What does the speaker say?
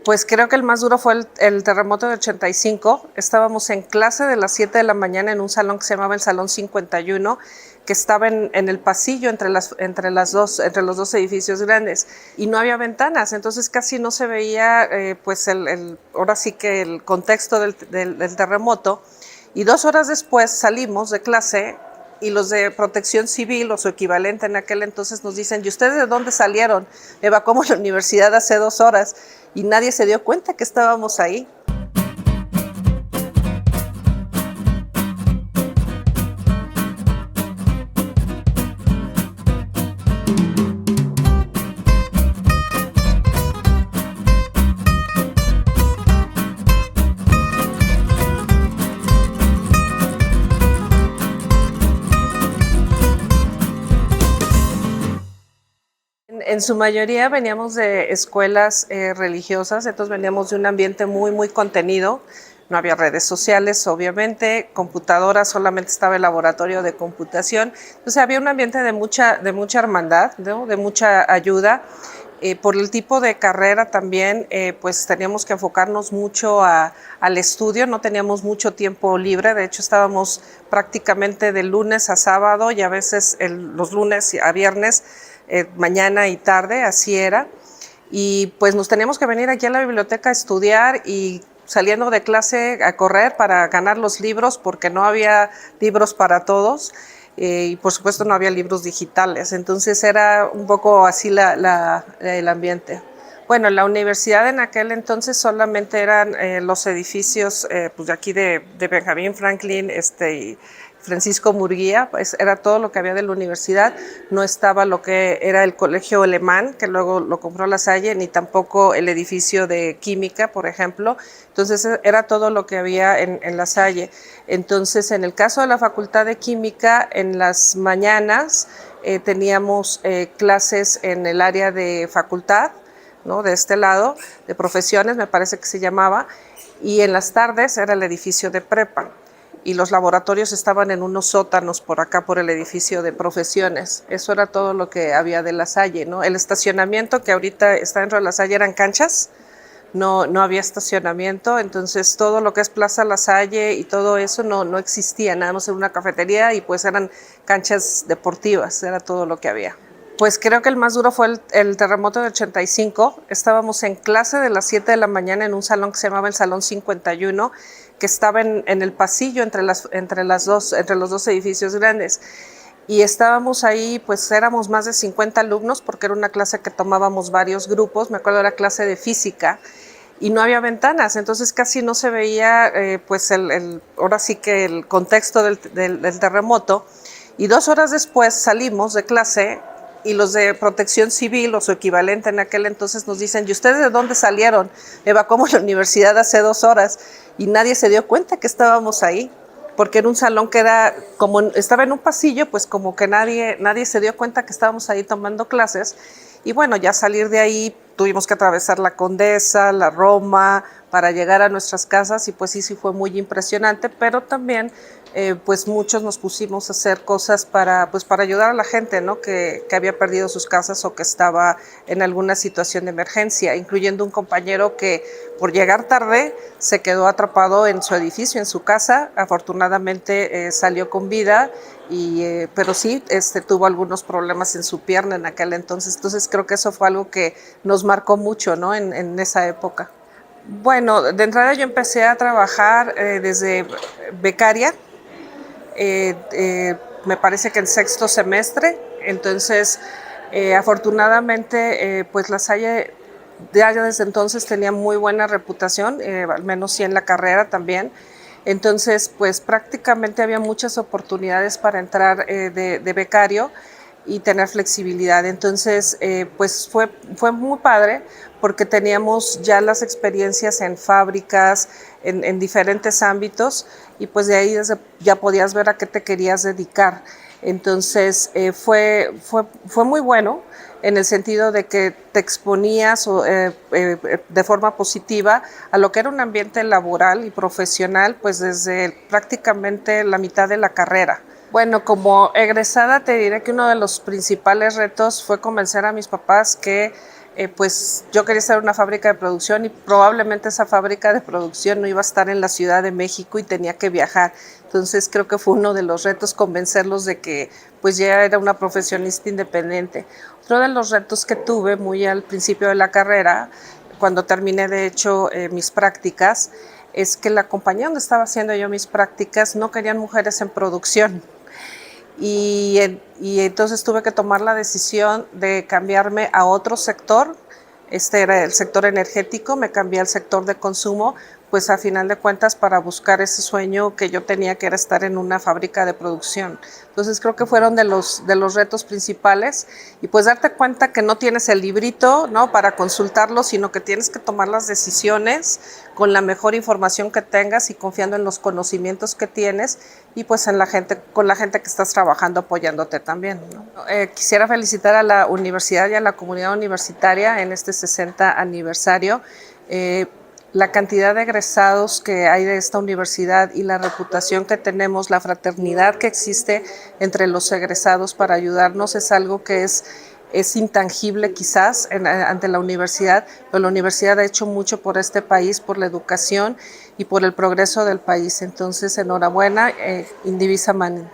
Pues creo que el más duro fue el terremoto de 85. Estábamos en clase de las 7 de la mañana en un salón que se llamaba el Salón 51, que estaba en el pasillo entre los dos edificios grandes, y no había ventanas, entonces casi no se veía pues ahora sí que el contexto del terremoto. Y 2 horas después salimos de clase y los de Protección Civil o su equivalente en aquel entonces nos dicen: ¿y ustedes de dónde salieron? Evacuamos la universidad hace 2 horas, y nadie se dio cuenta que estábamos ahí. En su mayoría veníamos de escuelas religiosas, entonces veníamos de un ambiente muy contenido. No había redes sociales, obviamente, computadoras, solamente estaba el laboratorio de computación. Entonces había un ambiente de mucha hermandad, ¿no? De mucha ayuda. Por el tipo de carrera también, pues teníamos que enfocarnos mucho al estudio, no teníamos mucho tiempo libre, de hecho estábamos prácticamente de lunes a sábado y a veces los lunes a viernes, mañana y tarde, así era. Y pues nos teníamos que venir aquí a la biblioteca a estudiar, y saliendo de clase a correr para ganar los libros porque no había libros para todos. Y por supuesto no había libros digitales, entonces era un poco así el ambiente. Bueno, la universidad en aquel entonces solamente eran los edificios pues de aquí de Benjamin Franklin y Francisco Murguía, pues era todo lo que había de la universidad. No estaba lo que era el colegio alemán, que luego lo compró La Salle, ni tampoco el edificio de química, por ejemplo. Entonces era todo lo que había en La Salle. Entonces, en el caso de la Facultad de Química, en las mañanas teníamos clases en el área de facultad, ¿no? De este lado, de profesiones, me parece que se llamaba, y en las tardes era el edificio de prepa, y los laboratorios estaban en unos sótanos por acá, por el edificio de profesiones. Eso era todo lo que había de La Salle, ¿no? El estacionamiento que ahorita está dentro de La Salle eran canchas, no había estacionamiento, entonces todo lo que es Plaza La Salle y todo eso no existía, nada más en una cafetería, y pues eran canchas deportivas, era todo lo que había. Pues creo que el más duro fue el terremoto de 85. Estábamos en clase de las 7 de la mañana en un salón que se llamaba el Salón 51, que estaba en el pasillo entre los dos edificios grandes. Y estábamos ahí, pues éramos más de 50 alumnos, porque era una clase que tomábamos varios grupos. Me acuerdo, era clase de física, y no había ventanas, entonces casi no se veía pues ahora sí que el contexto del terremoto. Y 2 horas después salimos de clase y los de Protección Civil o su equivalente en aquel entonces nos dicen: ¿y ustedes de dónde salieron? Evacuamos la universidad hace 2 horas, y nadie se dio cuenta que estábamos ahí, porque era un salón que estaba en un pasillo, pues como que nadie se dio cuenta que estábamos ahí tomando clases. Y bueno, ya salir de ahí tuvimos que atravesar la Condesa, la Roma, para llegar a nuestras casas, y pues sí fue muy impresionante, pero también pues muchos nos pusimos a hacer cosas para ayudar a la gente, ¿no? que había perdido sus casas o que estaba en alguna situación de emergencia, incluyendo un compañero que por llegar tarde se quedó atrapado en su edificio, en su casa. Afortunadamente salió con vida, pero sí tuvo algunos problemas en su pierna en aquel entonces. Entonces creo que eso fue algo que nos marcó mucho, ¿no? en esa época. Bueno, de entrada yo empecé a trabajar desde becaria, me parece que en sexto semestre. Entonces afortunadamente pues La Salle ya desde entonces tenía muy buena reputación, al menos sí en la carrera también. Entonces pues prácticamente había muchas oportunidades para entrar de becario y tener flexibilidad. Entonces pues fue muy padre, porque teníamos ya las experiencias en fábricas, en diferentes ámbitos, y pues de ahí ya podías ver a qué te querías dedicar. Entonces fue muy bueno, en el sentido de que te exponías de forma positiva a lo que era un ambiente laboral y profesional, pues desde prácticamente la mitad de la carrera. Bueno, como egresada te diré que uno de los principales retos fue convencer a mis papás que pues yo quería estar en una fábrica de producción y probablemente esa fábrica de producción no iba a estar en la Ciudad de México y tenía que viajar. Entonces creo que fue uno de los retos convencerlos de que pues ya era una profesionista independiente. Otro de los retos que tuve muy al principio de la carrera, cuando terminé de hecho mis prácticas, es que la compañía donde estaba haciendo yo mis prácticas no querían mujeres en producción. Y entonces tuve que tomar la decisión de cambiarme a otro sector. Este era el sector energético, me cambié al sector de consumo, pues a final de cuentas para buscar ese sueño que yo tenía, que era estar en una fábrica de producción. Entonces creo que fueron de los retos principales, y pues darte cuenta que no tienes el librito, ¿no?, para consultarlo, sino que tienes que tomar las decisiones con la mejor información que tengas y confiando en los conocimientos que tienes, y pues en la gente, con la gente que estás trabajando apoyándote también, ¿no? Quisiera felicitar a la universidad y a la comunidad universitaria en este 60 aniversario. La cantidad de egresados que hay de esta universidad y la reputación que tenemos, la fraternidad que existe entre los egresados para ayudarnos es algo que es intangible quizás ante la universidad, pero la universidad ha hecho mucho por este país, por la educación y por el progreso del país. Entonces, enhorabuena, Indivisa Manent.